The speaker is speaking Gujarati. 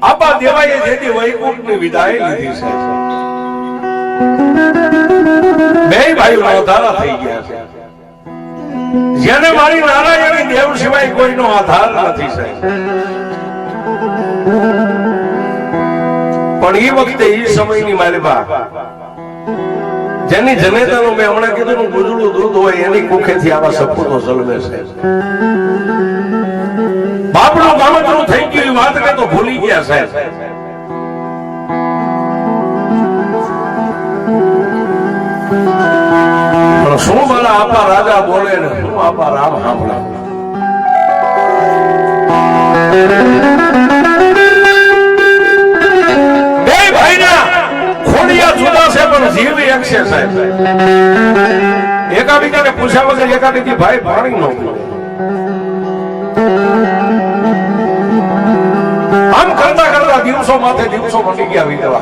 આપા દેવાએ જેથી વૈકુંઠની વિદાય લીધી છે, બે ભાઈઓ અધારા થઈ ગયા છે. જેને મારી નારાયણી દેવ સિવાય કોઈનો આધાર નથી સાહેબ. પણ એ વખતે એ સમયની મારી બા જેની જનેતાનું મેં હમણાં કીધું ગુજળું દૂધ હોય એની કુખેથી આવા સપૂતો જલમે છે. બાપનું ગામતરું થઈ ગયું વાત કે તો ભૂલી ગયા સાહેબ. પણ શું મારા આપા રાજા બોલે ને શું આપા રામ સાંભળે. બે ભાઈના ખોડિયા જુદા છે પણ જીવ એક છે સાહેબ. એકાબીજાને પૂછ્યા વગર એકાબીજી ભાઈ પાણી નો આમ કરતા કરતા દિવસો માથે દિવસો મટી ગયા વિધવા.